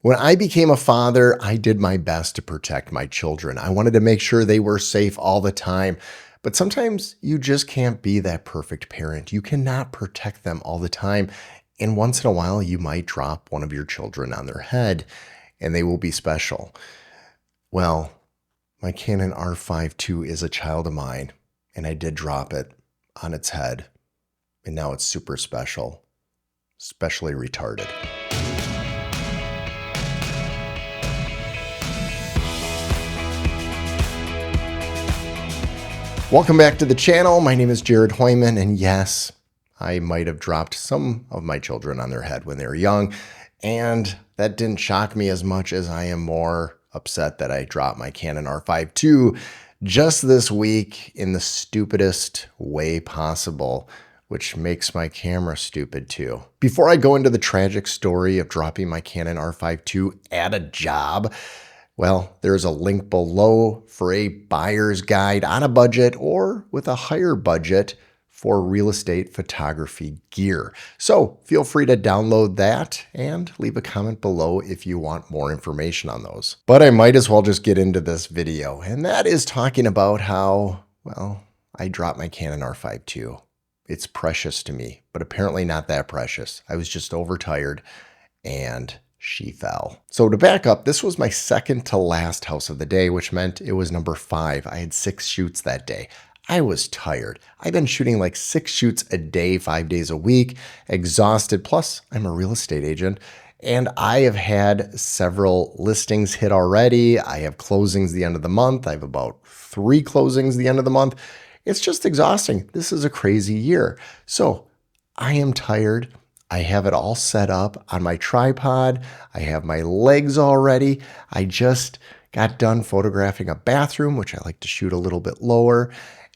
When I became a father, I did my best to protect my children. I wanted to make sure they were safe all the time. But sometimes you just can't be that perfect parent. You cannot protect them all the time. And once in a while, you might drop one of your children on their head, and they will be special. Well, my Canon R5 II is a child of mine, and I did drop it on its head. And now it's super special, especially retarded. Welcome back to the channel. My name is Jared Hoyman, and yes, I might have dropped some of my children on their head when they were young, and that didn't shock me as much as I am more upset that I dropped my Canon R5 II just this week in the stupidest way possible, which makes my camera stupid too. Before I go into the tragic story of dropping my Canon R5 II at a job, well, there's a link below for a buyer's guide on a budget or with a higher budget for real estate photography gear. So feel free to download that and leave a comment below if you want more information on those. But I might as well just get into this video, and that is talking about how, well, I dropped my Canon R5 II. It's precious to me, but apparently not that precious. I was just overtired and she fell. So to back up, this was my second to last house of the day, which meant it was number 5. I had 6 shoots that day. I was tired. I've been shooting like 6 shoots a day, 5 days a week, exhausted. Plus, I'm a real estate agent, and I have had several listings hit already. I have closings the end of the month. I have about 3 closings the end of the month. It's just exhausting. This is a crazy year. So I am tired. I have it all set up on my tripod. I have my legs all ready. I just got done photographing a bathroom, which I like to shoot a little bit lower.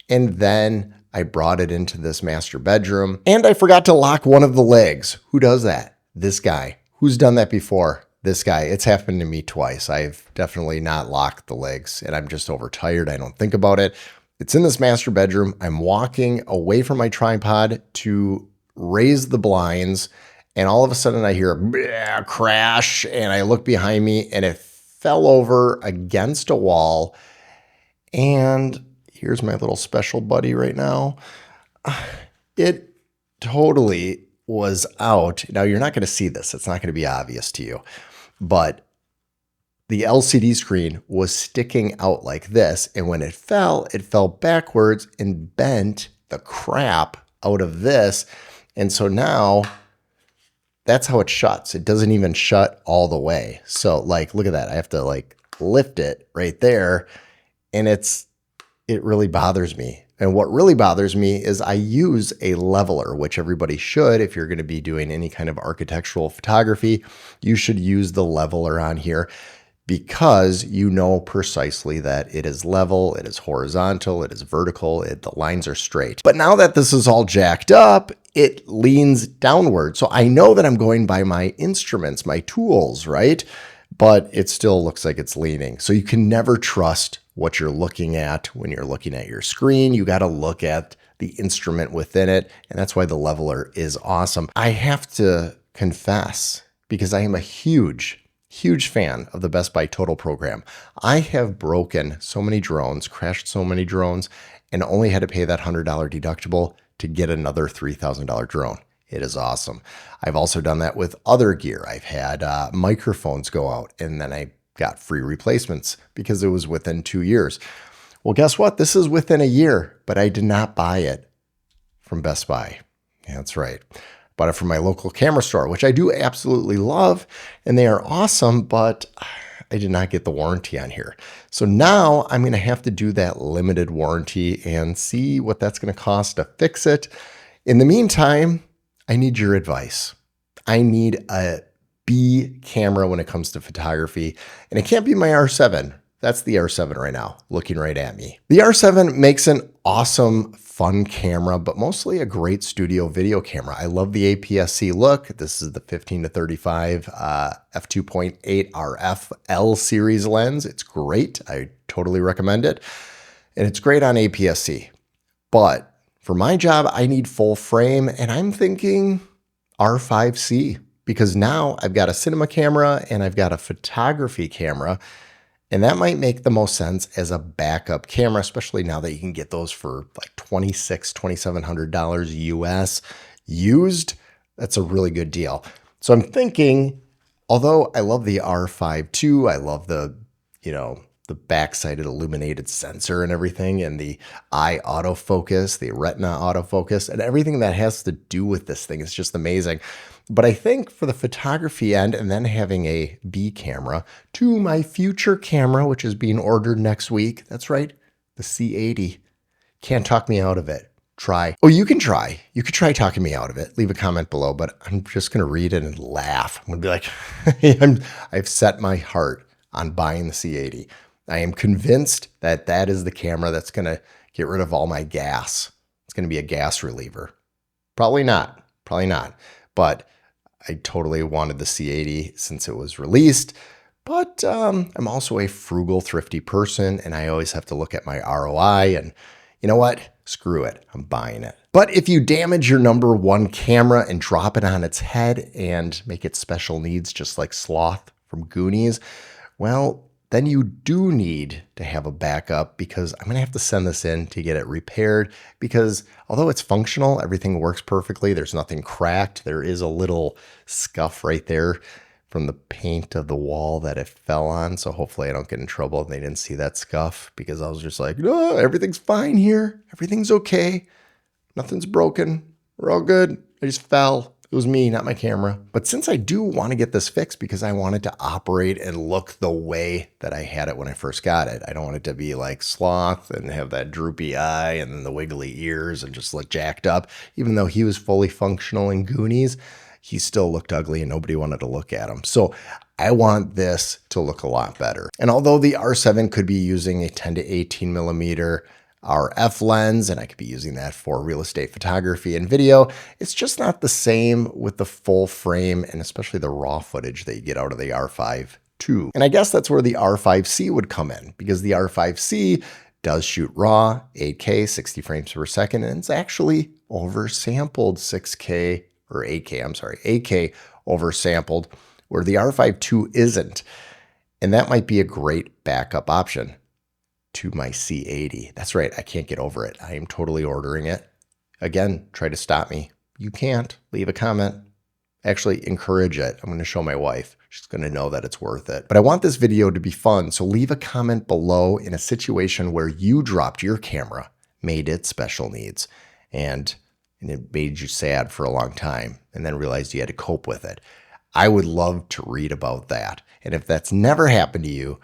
And then I brought it into this master bedroom, and I forgot to lock one of the legs. Who does that? This guy. Who's done that before? This guy. It's happened to me twice. I've definitely not locked the legs, and I'm just overtired. I don't think about it. It's in this master bedroom. I'm walking away from my tripod to raise the blinds, and all of a sudden I hear a crash, and I look behind me, and it fell over against a wall. And here's my little special buddy right now. It totally was out. Now, you're not going to see this. It's not going to be obvious to you, but the LCD screen was sticking out like this. And when it fell backwards and bent the crap out of this. And so now that's how it shuts. It doesn't even shut all the way. So like, look at that. I have to like lift it right there. And it really bothers me. And what really bothers me is I use a leveler, which everybody should. If you're going to be doing any kind of architectural photography, you should use the leveler on here, because you know precisely that it is level, it is horizontal, it is vertical, the lines are straight. But now that this is all jacked up, it leans downward. So I know that I'm going by my instruments, my tools, right? But it still looks like it's leaning. So you can never trust what you're looking at when you're looking at your screen. You got to look at the instrument within it. And that's why the leveler is awesome. I have to confess, because I am a huge fan of the Best Buy Total program. I have broken so many drones, crashed so many drones, and only had to pay that $100 deductible to get another $3,000 drone. It is awesome. I've also done that with other gear. I've had microphones go out, and then I got free replacements because it was within 2 years. Well, guess what? This is within a year, but I did not buy it from Best Buy. Yeah, that's right. Bought it from my local camera store, which I do absolutely love, and they are awesome, but I did not get the warranty on here. So now I'm going to have to do that limited warranty and see what that's going to cost to fix it. In the meantime, I need your advice. I need a B camera when it comes to photography, and it can't be my R7. That's the R7 right now, looking right at me. The R7 makes an awesome, fun camera, but mostly a great studio video camera. I love the APS-C look. This is the 15-35 f2.8 RF L series lens. It's great. I totally recommend it. And it's great on APS-C. But for my job, I need full frame, and I'm thinking R5C, because now I've got a cinema camera and I've got a photography camera. And that might make the most sense as a backup camera, especially now that you can get those for like $2,600, $2,700 US used. That's a really good deal. So I'm thinking, although I love the R5 II, I love the back-sided illuminated sensor and everything, and the eye autofocus, the retina autofocus, and everything that has to do with this thing is just amazing. But I think for the photography end and then having a B camera to my future camera, which is being ordered next week. That's right, the C80. Can't talk me out of it. Try. Oh, you can try. You could try talking me out of it. Leave a comment below, but I'm just going to read it and laugh. I'm going to be like, I've set my heart on buying the C80. I am convinced that that is the camera that's going to get rid of all my gas. It's going to be a gas reliever. Probably not. But I totally wanted the C80 since it was released. But I'm also a frugal, thrifty person, and I always have to look at my ROI. And you know what? Screw it. I'm buying it. But if you damage your number one camera and drop it on its head and make it special needs, just like Sloth from Goonies, well, then you do need to have a backup, because I'm going to have to send this in to get it repaired, because although it's functional, everything works perfectly. There's nothing cracked. There is a little scuff right there from the paint of the wall that it fell on. So hopefully I don't get in trouble and they didn't see that scuff, because I was just like, no, everything's fine here. Everything's okay. Nothing's broken. We're all good. I just fell. It was me, not my camera. But since I do want to get this fixed because I want it to operate and look the way that I had it when I first got it. I don't want it to be like Sloth and have that droopy eye and then the wiggly ears and just look jacked up. Even though he was fully functional in Goonies, he still looked ugly and nobody wanted to look at him. So I want this to look a lot better. And although the R7 could be using a 10 to 18 millimeter RF lens, and I could be using that for real estate photography and video, it's just not the same with the full frame and especially the raw footage that you get out of the R5 II. And I guess that's where the R5C would come in, because the R5C does shoot raw, 8K, 60 frames per second, and it's actually oversampled 6K, or 8K, I'm sorry, 8K oversampled, where the R5 II isn't. And that might be a great backup option to my C80. That's right, I can't get over it. I am totally ordering it. Again, try to stop me. You can't. Leave a comment. Actually, encourage it. I'm going to show my wife. She's going to know that it's worth it. But I want this video to be fun, so leave a comment below in a situation where you dropped your camera, made it special needs, and it made you sad for a long time, and then realized you had to cope with it. I would love to read about that. And if that's never happened to you,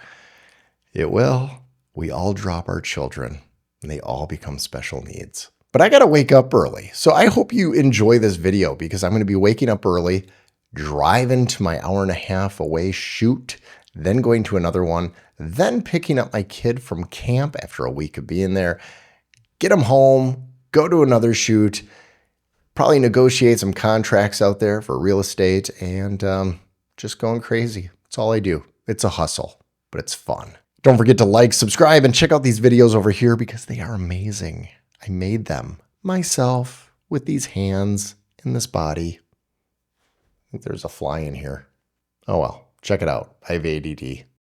it will. We all drop our children and they all become special needs. But I got to wake up early. So I hope you enjoy this video, because I'm going to be waking up early, driving to my hour-and-a-half away shoot, then going to another one, then picking up my kid from camp after a week of being there, get him home, go to another shoot, probably negotiate some contracts out there for real estate, and just going crazy. That's all I do. It's a hustle, but it's fun. Don't forget to like, subscribe, and check out these videos over here, because they are amazing. I made them myself with these hands and this body. I think there's a fly in here. Oh well, check it out. I have ADD.